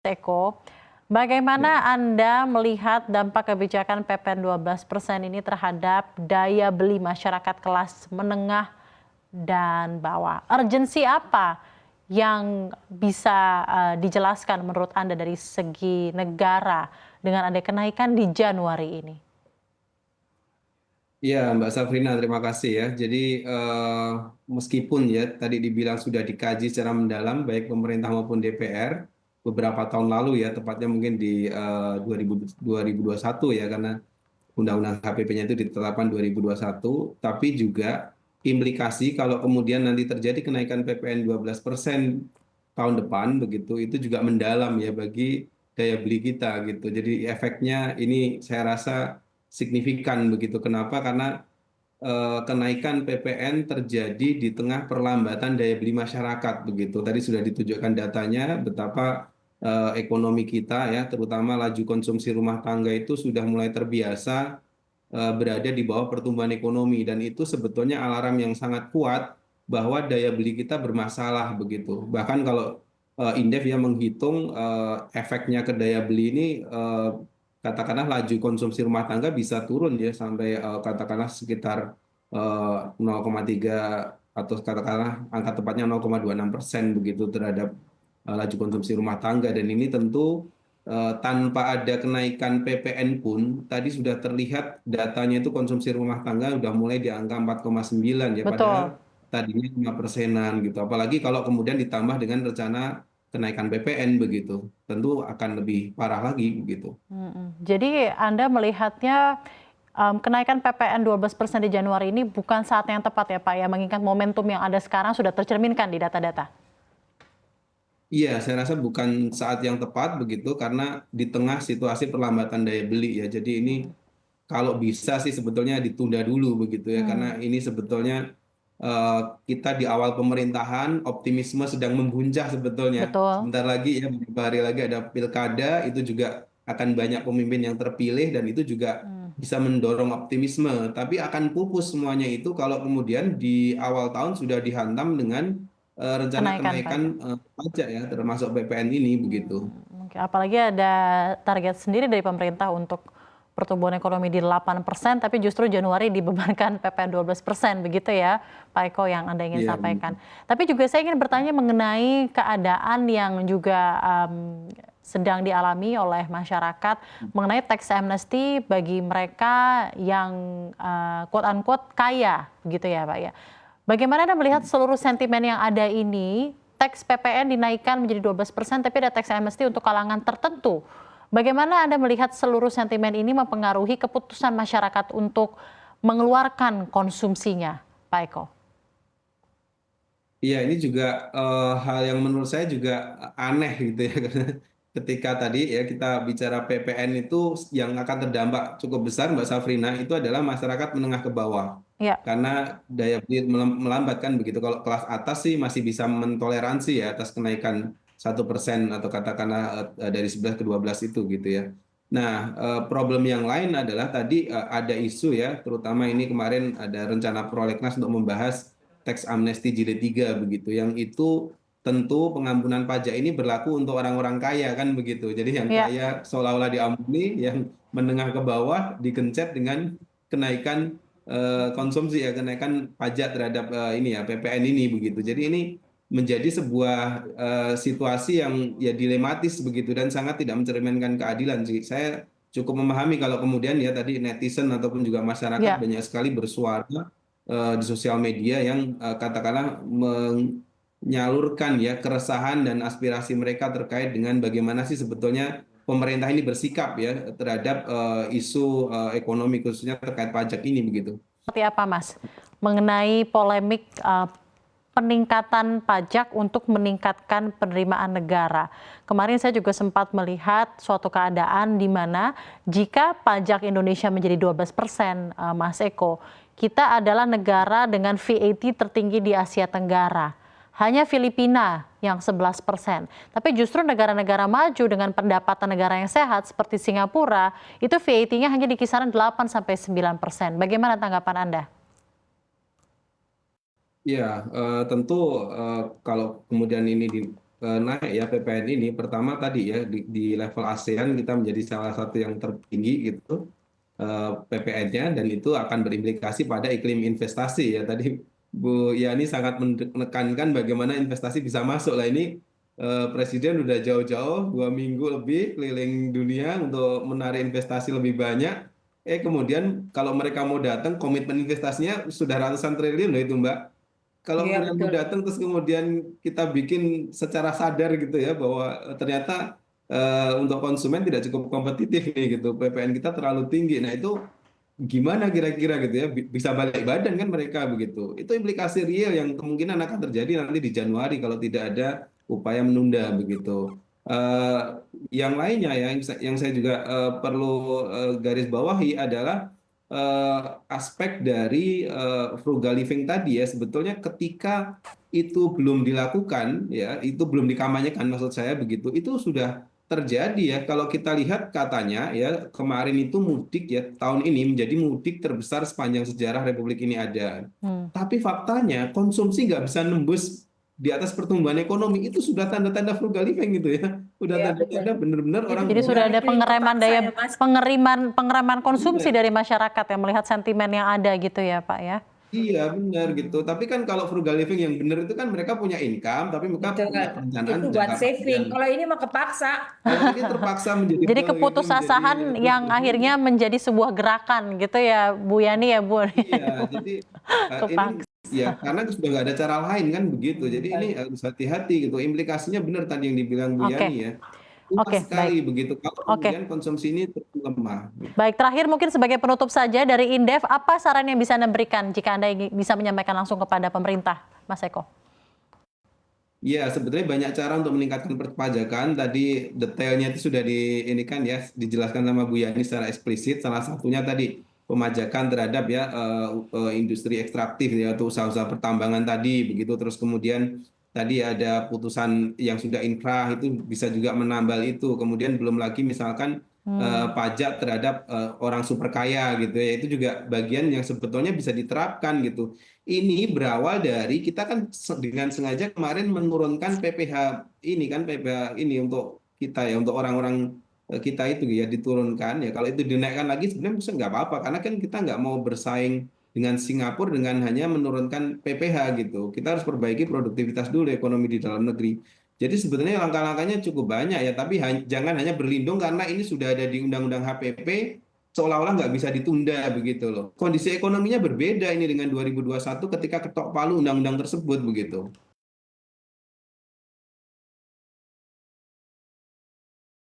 Eko, bagaimana Ya, Anda melihat dampak kebijakan PPN 12% ini terhadap daya beli masyarakat kelas menengah dan bawah? Urgensi apa yang bisa dijelaskan menurut Anda dari segi negara dengan ada kenaikan di Januari ini? iya Mbak Safrina, terima kasih ya. Jadi meskipun ya tadi dibilang sudah dikaji secara mendalam baik pemerintah maupun DPR beberapa tahun lalu ya, tepatnya mungkin di 2021 ya, karena Undang-Undang HPP-nya itu ditetapkan 2021, tapi juga implikasi kalau kemudian nanti terjadi kenaikan PPN 12% tahun depan begitu, itu juga mendalam ya bagi daya beli kita gitu. Jadi efeknya ini saya rasa signifikan begitu. Kenapa? Karena kenaikan PPN terjadi di tengah perlambatan daya beli masyarakat begitu. Tadi sudah ditunjukkan datanya betapa ekonomi kita ya, terutama laju konsumsi rumah tangga itu sudah mulai terbiasa berada di bawah pertumbuhan ekonomi, dan itu sebetulnya alarm yang sangat kuat bahwa daya beli kita bermasalah begitu. Bahkan kalau Indef yang menghitung efeknya ke daya beli ini, katakanlah laju konsumsi rumah tangga bisa turun ya sampai katakanlah sekitar 0,3, atau katakanlah angka tepatnya 0,26% begitu terhadap laju konsumsi rumah tangga. Dan ini tentu tanpa ada kenaikan PPN pun tadi sudah terlihat datanya itu konsumsi rumah tangga sudah mulai di angka 4,9 ya, padahal Betul. tadinya 5%-an gitu. Apalagi kalau kemudian ditambah dengan rencana kenaikan PPN begitu, tentu akan lebih parah lagi begitu. Jadi Anda melihatnya kenaikan PPN 12% di Januari ini bukan saat yang tepat ya Pak ya, mengingat momentum yang ada sekarang sudah tercerminkan di data-data. Iya, saya rasa bukan saat yang tepat begitu karena di tengah situasi perlambatan daya beli ya. Jadi ini kalau bisa sih sebetulnya ditunda dulu begitu ya, karena Hmm, ini sebetulnya eh, kita di awal pemerintahan optimisme sedang membuncah sebetulnya. betul. Sebentar lagi ya, beberapa hari lagi ada pilkada, itu juga akan banyak pemimpin yang terpilih dan itu juga Hmm, bisa mendorong optimisme. Tapi akan pupus semuanya itu kalau kemudian di awal tahun sudah dihantam dengan rencana kenaikan kenaikan pajak. pajak ya, termasuk PPN ini begitu. Oke, apalagi ada target sendiri dari pemerintah untuk pertumbuhan ekonomi di 8%, tapi justru Januari dibebankan PPN 12%, begitu ya, Pak Eko yang Anda ingin Iya. sampaikan. Tapi juga saya ingin bertanya mengenai keadaan yang juga sedang dialami oleh masyarakat mengenai tax amnesty bagi mereka yang quote unquote kaya, begitu ya, Pak ya. Bagaimana Anda melihat seluruh sentimen yang ada ini, teks PPN dinaikkan menjadi 12%, tapi ada teks amnesty untuk kalangan tertentu. Bagaimana Anda melihat seluruh sentimen ini mempengaruhi keputusan masyarakat untuk mengeluarkan konsumsinya, Pak Eko? Iya, ini juga hal yang menurut saya juga aneh gitu ya, karena ketika tadi ya kita bicara PPN itu yang akan terdampak cukup besar, Mbak Safrina, itu adalah masyarakat menengah ke bawah. Ya, Karena daya beli melambat kan begitu. Kalau kelas atas sih masih bisa mentoleransi ya atas kenaikan 1% atau katakanlah dari 11 ke 12 itu gitu ya. Nah, problem yang lain adalah tadi ada isu ya, terutama ini kemarin ada rencana prolegnas untuk membahas teks amnesti jilid 3 begitu, yang itu tentu pengampunan pajak ini berlaku untuk orang-orang kaya kan begitu. Jadi yang ya. kaya seolah-olah diampuni, yang menengah ke bawah digencet dengan kenaikan konsumsi ya, kenaikan pajak terhadap ini ya PPN ini begitu. Jadi ini menjadi sebuah situasi yang ya dilematis begitu dan sangat tidak mencerminkan keadilan sih. Saya cukup memahami kalau kemudian ya tadi netizen ataupun juga masyarakat Ya. banyak sekali bersuara di sosial media yang katakanlah menyalurkan ya keresahan dan aspirasi mereka terkait dengan bagaimana sih sebetulnya pemerintah ini bersikap ya terhadap isu ekonomi khususnya terkait pajak ini begitu. Seperti apa, Mas? Mengenai polemik peningkatan pajak untuk meningkatkan penerimaan negara. Kemarin saya juga sempat melihat suatu keadaan di mana jika pajak Indonesia menjadi 12%, Mas Eko, kita adalah negara dengan VAT tertinggi di Asia Tenggara. Hanya Filipina yang 11%. Tapi justru negara-negara maju dengan pendapatan negara yang sehat seperti Singapura, itu VAT-nya hanya di kisaran 8-9%. Bagaimana tanggapan Anda? Ya, tentu kalau kemudian ini naik ya PPN ini. Pertama tadi ya di level ASEAN kita menjadi salah satu yang tertinggi gitu PPN-nya, dan itu akan berimplikasi pada iklim investasi ya. Tadi Bu Yani sangat menekankan bagaimana investasi bisa masuk lah ini. Presiden udah jauh-jauh 2 minggu lebih keliling dunia untuk menarik investasi lebih banyak. Kemudian kalau mereka mau datang, komitmen investasinya sudah ratusan triliun loh itu Mbak. Kalau Iya, mereka betul. datang terus kemudian kita bikin secara sadar gitu ya bahwa ternyata untuk konsumen tidak cukup kompetitif nih gitu, PPN kita terlalu tinggi. Nah itu gimana kira-kira gitu ya, bisa balik badan kan mereka begitu. Itu implikasi real yang kemungkinan akan terjadi nanti di Januari kalau tidak ada upaya menunda begitu. Eh, yang lainnya ya, yang saya juga perlu garis bawahi adalah eh, aspek dari frugal living tadi ya. Sebetulnya ketika itu belum dilakukan ya, itu belum dikampanyekan maksud saya begitu, itu sudah terjadi ya. Kalau kita lihat katanya ya, kemarin itu mudik ya, tahun ini menjadi mudik terbesar sepanjang sejarah Republik ini ada. Hmm. Tapi faktanya konsumsi nggak bisa nembus di atas pertumbuhan ekonomi, itu sudah tanda-tanda frugal living gitu ya. Udah Iya, betul. tanda-tanda benar-benar orang Jadi sudah ada Itu yang pengereman terpaksa daya ya, Mas. pengeraman konsumsi dari masyarakat yang melihat sentimen yang ada gitu ya Pak ya. iya benar gitu. Tapi kan kalau frugal living yang benar itu kan mereka punya income, tapi mereka Betul. punya perencanaan Itu buat jangka saving. panjang. Kalau ini mah kepaksa. Kalau ini terpaksa menjadi Jadi frugal living, menjadi keputusasaan yang akhirnya menjadi sebuah gerakan gitu ya Bu Yani ya Bu. iya, jadi ini Kepaksa. ya karena sudah nggak ada cara lain kan begitu. Jadi ini harus hati-hati gitu. Implikasinya benar tadi yang dibilang Bu Oke, Yani ya. Luas oke, sekali baik. begitu. Kalau Oke, kemudian konsumsi ini terus lemah. baik. Terakhir mungkin sebagai penutup saja dari Indef, apa saran yang bisa Anda berikan jika Anda bisa menyampaikan langsung kepada pemerintah, Mas Eko? Ya, sebetulnya banyak cara untuk meningkatkan perpajakan. Tadi detailnya itu sudah ini kan ya dijelaskan sama Bu Yani secara eksplisit. Salah satunya tadi pemajakan terhadap ya industri ekstraktif ya atau usaha-usaha pertambangan tadi begitu. Terus kemudian tadi ada putusan yang sudah inkrah itu bisa juga menambal itu. Kemudian belum lagi misalkan pajak terhadap orang super kaya gitu ya. Itu juga bagian yang sebetulnya bisa diterapkan gitu. Ini berawal dari kita kan dengan sengaja kemarin menurunkan PPh ini kan, PPh ini untuk kita ya, untuk orang-orang kita itu ya diturunkan ya. Kalau itu dinaikkan lagi sebenarnya bisa nggak apa-apa karena kan kita nggak mau bersaing dengan Singapura dengan hanya menurunkan PPh gitu. Kita harus perbaiki produktivitas dulu ekonomi di dalam negeri. Jadi sebetulnya langkah-langkahnya cukup banyak ya, tapi jangan hanya berlindung karena ini sudah ada di Undang-Undang HPP, seolah-olah nggak bisa ditunda begitu loh. Kondisi ekonominya berbeda ini dengan 2021 ketika ketok palu undang-undang tersebut begitu.